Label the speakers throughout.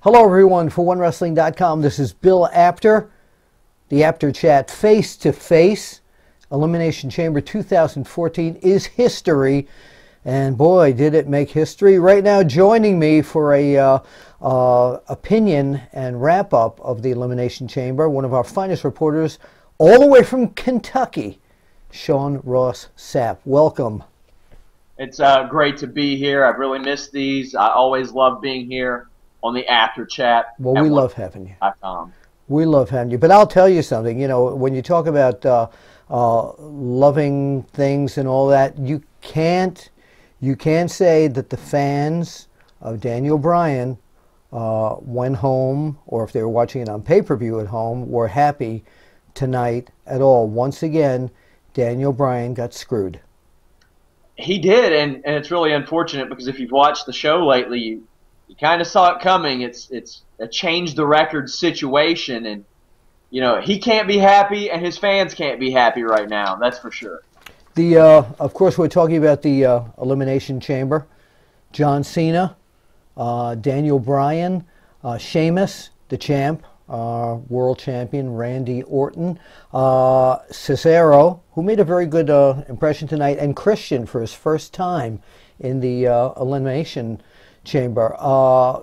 Speaker 1: Hello everyone, for OneWrestling.com. This is Bill Apter, the Apter Chat face to face. Elimination Chamber 2014 is history, and boy, did it make history. Right now, joining me for a opinion and wrap up of the Elimination Chamber, one of our finest reporters, all the way from Kentucky, Sean Ross Sapp. Welcome.
Speaker 2: It's great to be here. I've really missed these. I always love being here on the Apter Chat.
Speaker 1: Well, we love having you.
Speaker 2: .com.
Speaker 1: We love having you. But I'll tell you something. You know, when you talk about loving things and all that, you can't say that the fans of Daniel Bryan went home, or if they were watching it on pay-per-view at home, were happy tonight at all. Once again, Daniel Bryan got screwed.
Speaker 2: He did, and it's really unfortunate because if you've watched the show lately, you kind of saw it coming. It's a change the record situation, and you know he can't be happy, and his fans can't be happy right now. That's for sure.
Speaker 1: Of course, we're talking about the Elimination Chamber. John Cena, Daniel Bryan, Sheamus, the champ, world champion Randy Orton, Cesaro, who made a very good impression tonight, and Christian for his first time in the Elimination Chamber.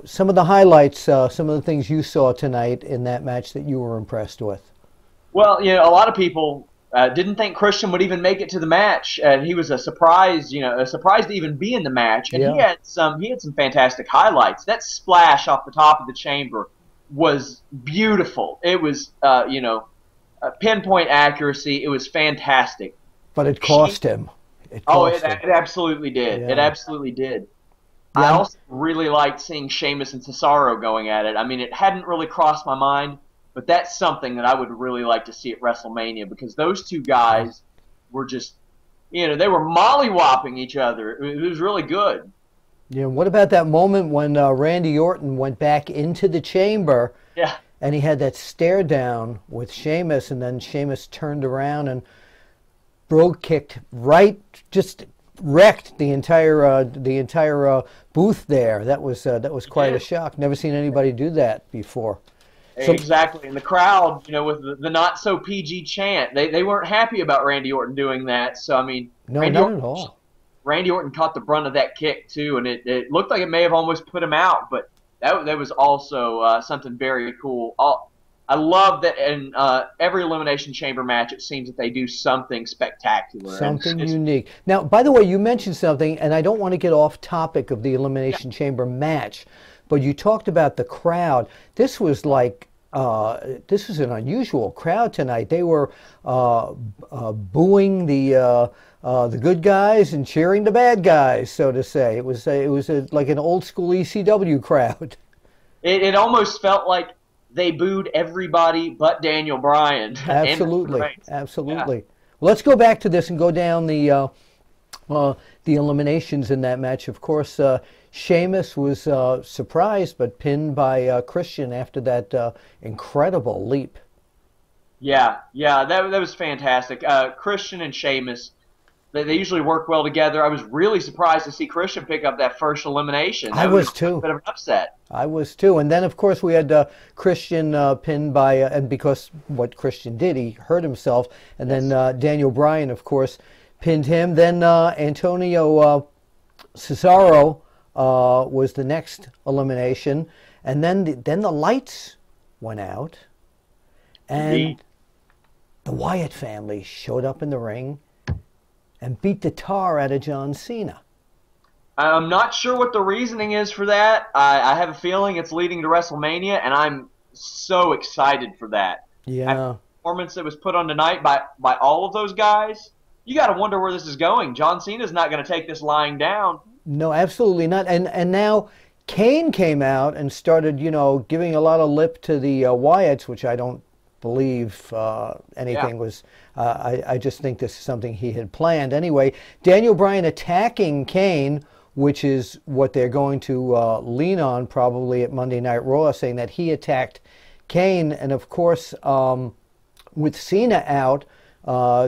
Speaker 1: Some of the highlights, some of the things you saw tonight in that match that you were impressed with.
Speaker 2: Well, you know, a lot of people didn't think Christian would even make it to the match, and he was a surprise. You know, a surprise to even be in the match. And he had some fantastic highlights. That splash off the top of the chamber was beautiful. It was, you know, pinpoint accuracy. It was fantastic.
Speaker 1: But it cost him.
Speaker 2: It absolutely did. Yeah. It absolutely did. Yeah. I also really liked seeing Sheamus and Cesaro going at it. I mean, it hadn't really crossed my mind, but that's something that I would really like to see at WrestleMania, because those two guys were just, you know, they were mollywopping each other. It was really good.
Speaker 1: Yeah, what about that moment when Randy Orton went back into the chamber?
Speaker 2: Yeah.
Speaker 1: And he had that stare down with Sheamus, and then Sheamus turned around and brogue kicked right, just wrecked the entire booth there. That was quite a shock. Never seen anybody do that before.
Speaker 2: Exactly, and the crowd, you know, with the not so PG chant, they weren't happy about Randy Orton doing that. So I mean,
Speaker 1: no, not at all.
Speaker 2: Randy Orton caught the brunt of that kick too, and it looked like it may have almost put him out, but that was also something very cool. I love that in every Elimination Chamber match, it seems that they do something spectacular.
Speaker 1: Something unique. Now, by the way, you mentioned something, and I don't want to get off topic of the Elimination Chamber match, but you talked about the crowd. This was like, this was an unusual crowd tonight. They were booing the good guys and cheering the bad guys, so to say. It was like an old school ECW crowd.
Speaker 2: It almost felt like they booed everybody but Daniel Bryan.
Speaker 1: Absolutely, absolutely. Yeah. Well, let's go back to this and go down the eliminations in that match. Of course, Sheamus was surprised but pinned by Christian after that incredible leap.
Speaker 2: Yeah, that was fantastic. Christian and Sheamus, they usually work well together. I was really surprised to see Christian pick up that first elimination.
Speaker 1: I was too.
Speaker 2: A bit of an upset.
Speaker 1: I was too. And then, of course, we had Christian pinned by, and because what Christian did, he hurt himself. And then Daniel Bryan, of course, pinned him. Then Antonio Cesaro was the next elimination. And then the lights went out. And the Wyatt family showed up in the ring and beat the tar out of John Cena.
Speaker 2: I'm not sure what the reasoning is for that. I have a feeling it's leading to WrestleMania, and I'm so excited for that.
Speaker 1: Yeah.
Speaker 2: After the performance that was put on tonight by all of those guys, you got to wonder where this is going. John Cena's not going to take this lying down.
Speaker 1: No, absolutely not. And now Kane came out and started, you know, giving a lot of lip to the Wyatts, which I don't believe anything was. I just think this is something he had planned. Anyway, Daniel Bryan attacking Kane, which is what they're going to lean on probably at Monday Night Raw, saying that he attacked Kane. And of course, with Cena out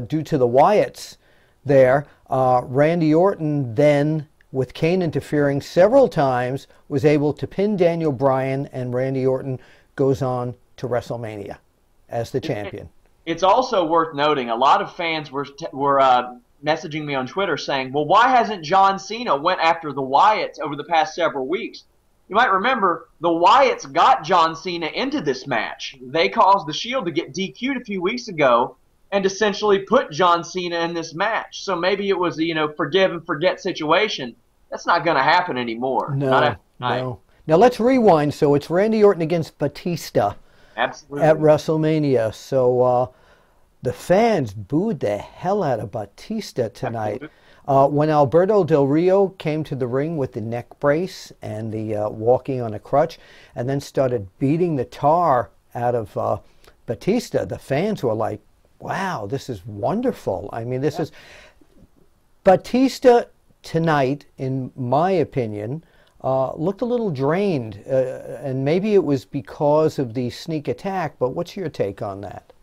Speaker 1: due to the Wyatts there, Randy Orton then with Kane interfering several times, was able to pin Daniel Bryan, and Randy Orton goes on to WrestleMania as the champion.
Speaker 2: It's also worth noting, a lot of fans were messaging me on Twitter saying, well, why hasn't John Cena went after the Wyatts over the past several weeks? You might remember the Wyatts got John Cena into this match. They caused the Shield to get DQ'd a few weeks ago and essentially put John Cena in this match. So maybe it was a, forgive and forget situation. That's not going to happen anymore.
Speaker 1: No. Now let's rewind. So it's Randy Orton against Batista.
Speaker 2: Absolutely.
Speaker 1: At WrestleMania. So the fans booed the hell out of Batista tonight. When Alberto Del Rio came to the ring with the neck brace and the walking on a crutch, and then started beating the tar out of Batista, the fans were like, wow, this is wonderful. I mean, this is... Batista tonight, in my opinion, looked a little drained, and maybe it was because of the sneak attack, but what's your take on that?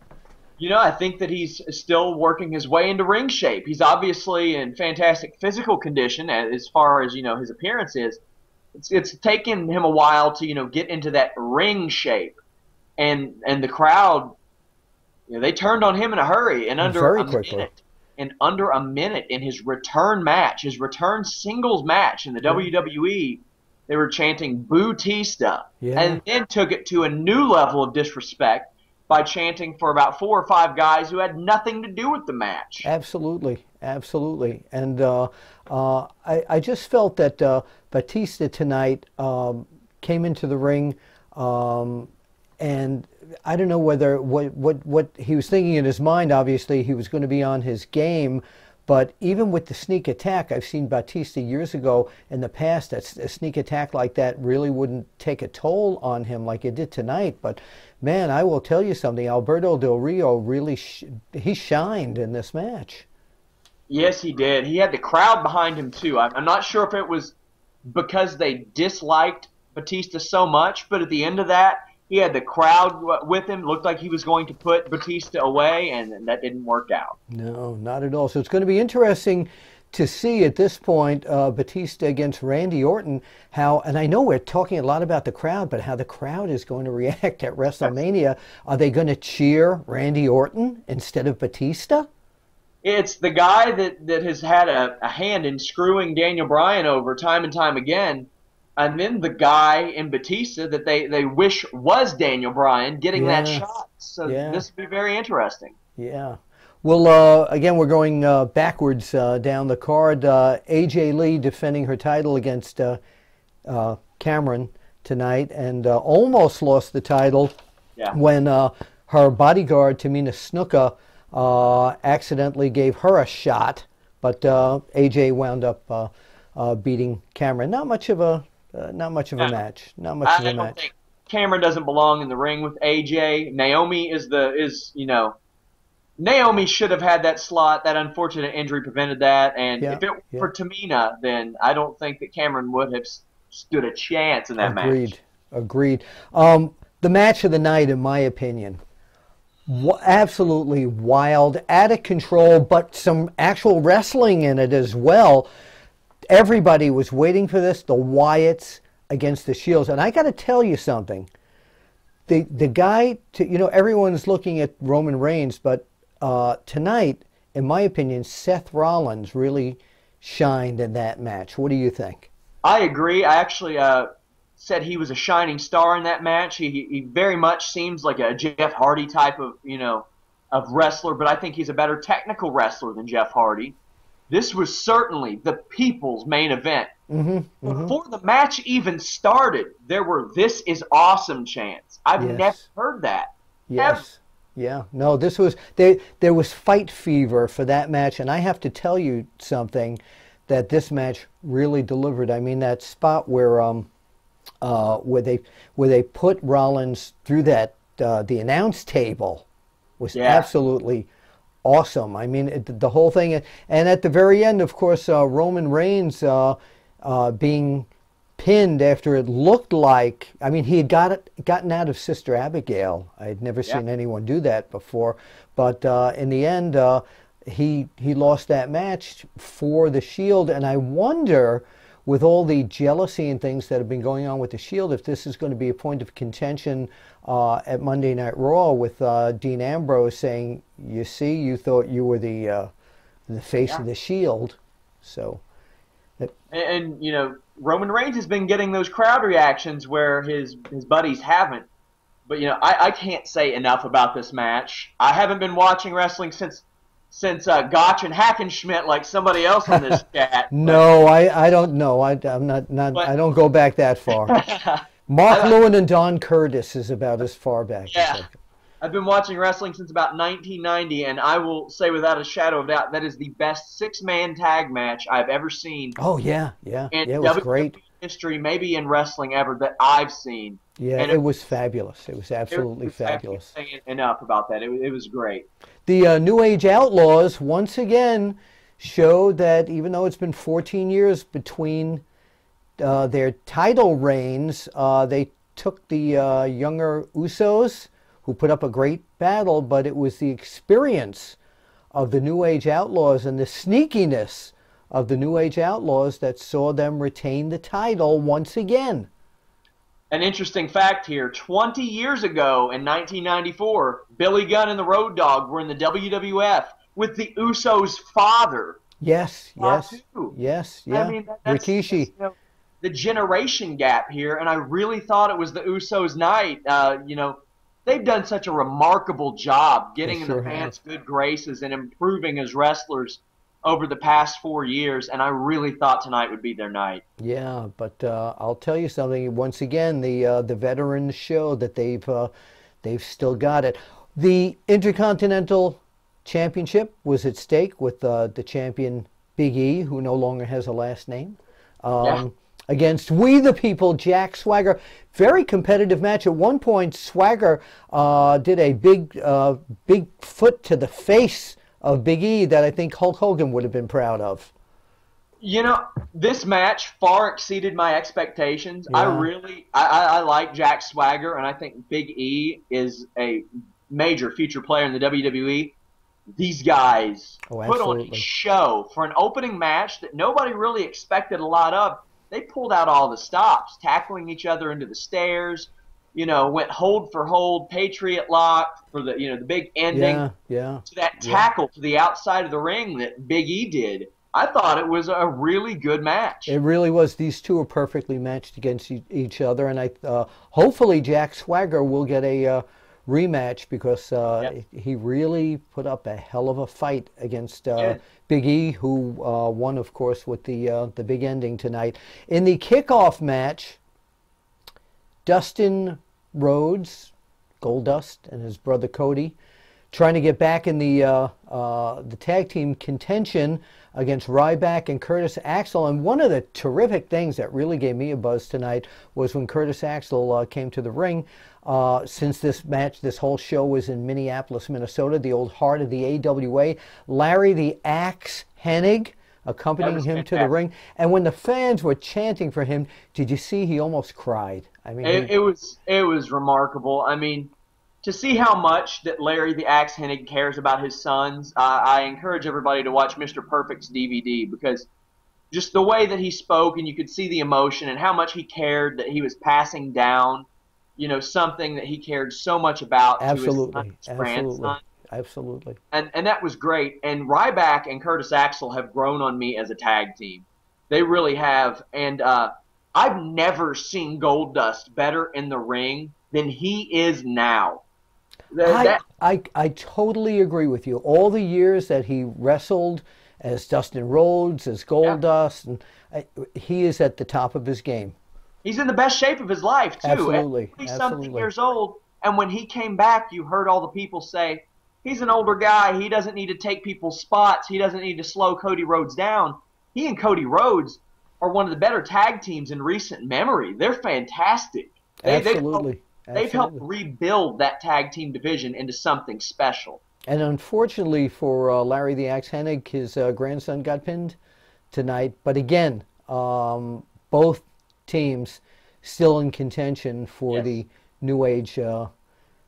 Speaker 2: I think that he's still working his way into ring shape. He's obviously in fantastic physical condition as far as, his appearance is. It's taken him a while to, get into that ring shape. And the crowd, they turned on him in a hurry, and under a minute in his return match, his return singles match in the WWE, they were chanting Batista, and then took it to a new level of disrespect by chanting for about 4 or 5 guys who had nothing to do with the match.
Speaker 1: Absolutely. And I just felt that Batista tonight came into the ring, and I don't know whether what he was thinking in his mind. Obviously, he was going to be on his game. But even with the sneak attack, I've seen Batista years ago in the past, that a sneak attack like that really wouldn't take a toll on him like it did tonight. But, man, I will tell you something. Alberto Del Rio really he shined in this match.
Speaker 2: Yes, he did. He had the crowd behind him, too. I'm not sure if it was because they disliked Batista so much, but at the end of that, he had the crowd with him. Looked like he was going to put Batista away, and that didn't work out.
Speaker 1: No, not at all. So it's going to be interesting to see at this point Batista against Randy Orton, and I know we're talking a lot about the crowd, but how the crowd is going to react at WrestleMania. Are they going to cheer Randy Orton instead of Batista?
Speaker 2: It's the guy that has had a hand in screwing Daniel Bryan over time and time again. And then the guy in Batista that they wish was Daniel Bryan getting that shot. So this will be very interesting.
Speaker 1: Yeah. Well, again, we're going backwards down the card. AJ Lee defending her title against Cameron tonight, and almost lost the title when her bodyguard, Tamina Snuka, accidentally gave her a shot. But AJ wound up beating Cameron. Not much of a match. I don't think
Speaker 2: Cameron doesn't belong in the ring with AJ. Naomi Naomi should have had that slot. That unfortunate injury prevented that. And if it were for Tamina, then I don't think that Cameron would have stood a chance in that match.
Speaker 1: Agreed. The match of the night, in my opinion, absolutely wild, out of control, but some actual wrestling in it as well. Everybody was waiting for this, the Wyatts against the Shields. And I got to tell you something. The guy, everyone's looking at Roman Reigns, but tonight, in my opinion, Seth Rollins really shined in that match. What do you think?
Speaker 2: I agree. I actually said he was a shining star in that match. He very much seems like a Jeff Hardy type of wrestler, but I think he's a better technical wrestler than Jeff Hardy. This was certainly the people's main event. Before the match even started, there were "This is awesome" chants. I've never heard that.
Speaker 1: Yes. Yeah. No, this was there was fight fever for that match, and I have to tell you something that this match really delivered. I mean, that spot where they put Rollins through that the announce table was absolutely awesome. I mean, the whole thing. And at the very end, of course, Roman Reigns being pinned after it looked like, I mean, he had gotten out of Sister Abigail. I had never seen anyone do that before. But in the end, he lost that match for the Shield, and I wonder, with all the jealousy and things that have been going on with the Shield, if this is going to be a point of contention at Monday Night Raw with Dean Ambrose saying, "You see, you thought you were the face of the Shield." So,
Speaker 2: and you know, Roman Reigns has been getting those crowd reactions where his buddies haven't. But you know, I can't say enough about this match. I haven't been watching wrestling since Gotch and Hackenschmidt, like somebody else in this chat.
Speaker 1: No, I don't know. I'm not but, I don't go back that far. Mark Lewin and Don Curtis is about as far back.
Speaker 2: Yeah. I've been watching wrestling since about 1990, and I will say without a shadow of doubt that is the best six-man tag match I've ever seen.
Speaker 1: Oh, yeah. It was
Speaker 2: WWE
Speaker 1: great.
Speaker 2: History, maybe in wrestling ever, that I've seen.
Speaker 1: Yeah, and it was fabulous. It was absolutely fabulous.
Speaker 2: I can't say enough about that. It was great.
Speaker 1: The New Age Outlaws, once again, showed that even though it's been 14 years between their title reigns, they took the younger Usos, who put up a great battle, but it was the experience of the New Age Outlaws and the sneakiness of the New Age Outlaws that saw them retain the title once again.
Speaker 2: An interesting fact here, 20 years ago in 1994, Billy Gunn and the Road Dogg were in the WWF with the Usos' father.
Speaker 1: Yes.
Speaker 2: I mean, that's
Speaker 1: Rikishi.
Speaker 2: You know, the generation gap here, and I really thought it was the Usos' night. You know, they've done such a remarkable job getting in the fans' good graces and improving as wrestlers over the past 4 years, and I really thought tonight would be their night.
Speaker 1: Yeah, but I'll tell you something. Once again, the veterans show that they've still got it. The Intercontinental Championship was at stake with the champion Big E, who no longer has a last name. Against We the People, Jack Swagger. Very competitive match. At one point, Swagger did a big foot to the face of Big E that I think Hulk Hogan would have been proud of.
Speaker 2: You know, this match far exceeded my expectations. Yeah. I like Jack Swagger, and I think Big E is a major future player in the WWE. These guys put on a show for an opening match that nobody really expected a lot of. They pulled out all the stops, tackling each other into the stairs. You know, went hold for hold, Patriot lock for the the big ending.
Speaker 1: Yeah.
Speaker 2: To that tackle to the outside of the ring that Big E did. I thought it was a really good match.
Speaker 1: It really was. These two are perfectly matched against each other, and hopefully Jack Swagger will get a rematch because he really put up a hell of a fight against Big E, who won, of course, with the big ending tonight. In the kickoff match, Dustin Rhodes, Goldust, and his brother Cody, trying to get back in the tag team contention against Ryback and Curtis Axel. And one of the terrific things that really gave me a buzz tonight was when Curtis Axel came to the ring. Since this whole show was in Minneapolis, Minnesota, the old heart of the AWA, Larry the Axe Hennig accompanying him to the ring. And when the fans were chanting for him, did you see he almost cried? I mean,
Speaker 2: it was remarkable. I mean, to see how much that Larry the Axe Hennig cares about his sons, I encourage everybody to watch Mr. Perfect's DVD, because just the way that he spoke, and you could see the emotion and how much he cared that he was passing down, something that he cared so much about to his grandson.
Speaker 1: Absolutely.
Speaker 2: And that was great. And Ryback and Curtis Axel have grown on me as a tag team. They really have. And I've never seen Goldust better in the ring than he is now.
Speaker 1: I totally agree with you. All the years that he wrestled as Dustin Rhodes, as Goldust, and he is at the top of his game.
Speaker 2: He's in the best shape of his life, too.
Speaker 1: Absolutely.
Speaker 2: He's something years old. And when he came back, you heard all the people say, he's an older guy. He doesn't need to take people's spots. He doesn't need to slow Cody Rhodes down. He and Cody Rhodes are one of the better tag teams in recent memory. They're fantastic. They've helped rebuild that tag team division into something special.
Speaker 1: And unfortunately for Larry the Axe Hennig, his grandson got pinned tonight. But again, both teams still in contention for the New Age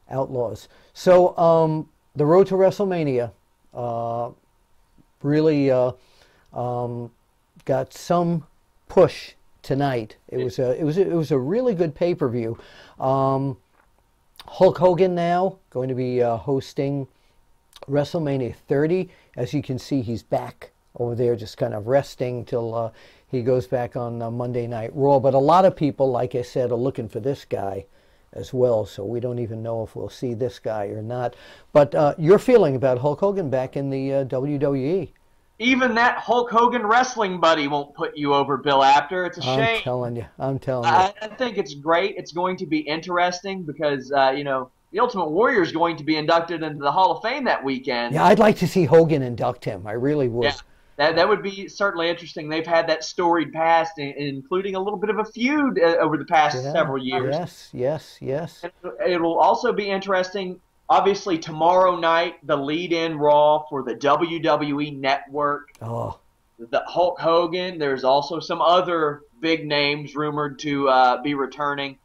Speaker 1: Outlaws. So the road to WrestleMania, really got some push tonight. It was a really good pay-per-view. Hulk Hogan now going to be hosting WrestleMania 30. As you can see, he's back over there, just kind of resting till he goes back on Monday Night Raw. But a lot of people, like I said, are looking for this guy as well, so we don't even know if we'll see this guy or not. But your feeling about Hulk Hogan back in the WWE?
Speaker 2: Even that Hulk Hogan wrestling buddy won't put you over, Bill Apter. It's a shame.
Speaker 1: I'm telling you.
Speaker 2: I think it's great. It's going to be interesting because, the Ultimate Warrior is going to be inducted into the Hall of Fame that weekend.
Speaker 1: Yeah, I'd like to see Hogan induct him. I really would.
Speaker 2: Yeah, that would be certainly interesting. They've had that storied past, including a little bit of a feud over the past several years.
Speaker 1: Yes.
Speaker 2: And it'll also be interesting. Obviously, tomorrow night, the lead-in Raw for the WWE Network.
Speaker 1: Oh.
Speaker 2: The Hulk Hogan. There's also some other big names rumored to be returning.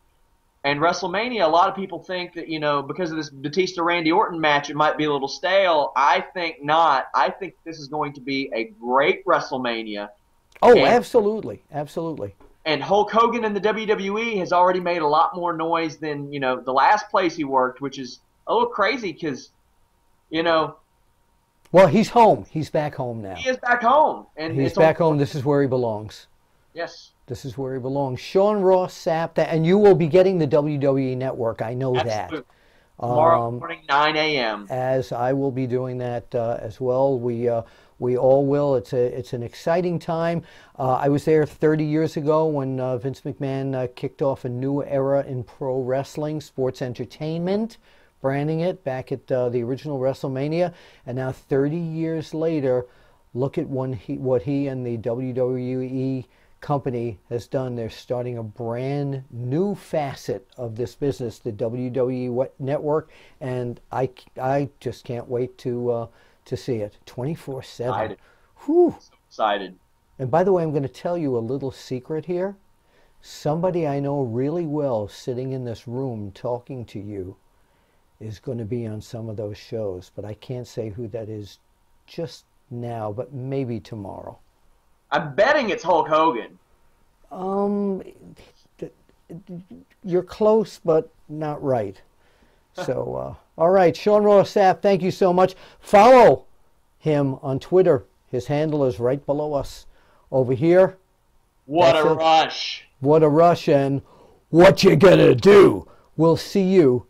Speaker 2: And WrestleMania, a lot of people think that, because of this Batista-Randy Orton match, it might be a little stale. I think not. I think this is going to be a great WrestleMania.
Speaker 1: Oh, absolutely. Absolutely.
Speaker 2: And Hulk Hogan in the WWE has already made a lot more noise than, the last place he worked, which is a little crazy because,
Speaker 1: Well, he's home. He's back home now.
Speaker 2: He is back home. And
Speaker 1: he's back home. This is where he belongs.
Speaker 2: Yes.
Speaker 1: This is where he belongs. Sean Ross Sapp, and you will be getting the WWE Network. I know
Speaker 2: Absolutely.
Speaker 1: that.
Speaker 2: Tomorrow morning, 9 a.m.
Speaker 1: As I will be doing that as well. We all will. It's an exciting time. I was there 30 years ago when Vince McMahon kicked off a new era in pro wrestling, sports entertainment, branding it back at the original WrestleMania. And now 30 years later, look at what he and the WWE company has done. They're starting a brand new facet of this business, the WWE Network, and I just can't wait to see it 24/7. Whew.
Speaker 2: So excited.
Speaker 1: And by the way, I'm going to tell you a little secret here. Somebody I know really well sitting in this room talking to you is going to be on some of those shows, but I can't say who that is just now, but maybe tomorrow.
Speaker 2: I'm betting it's Hulk Hogan.
Speaker 1: You're close, but not right. So, all right, Sean Ross Sapp, thank you so much. Follow him on Twitter. His handle is right below us over here.
Speaker 2: What a rush.
Speaker 1: What a rush, and what you gonna do? We'll see you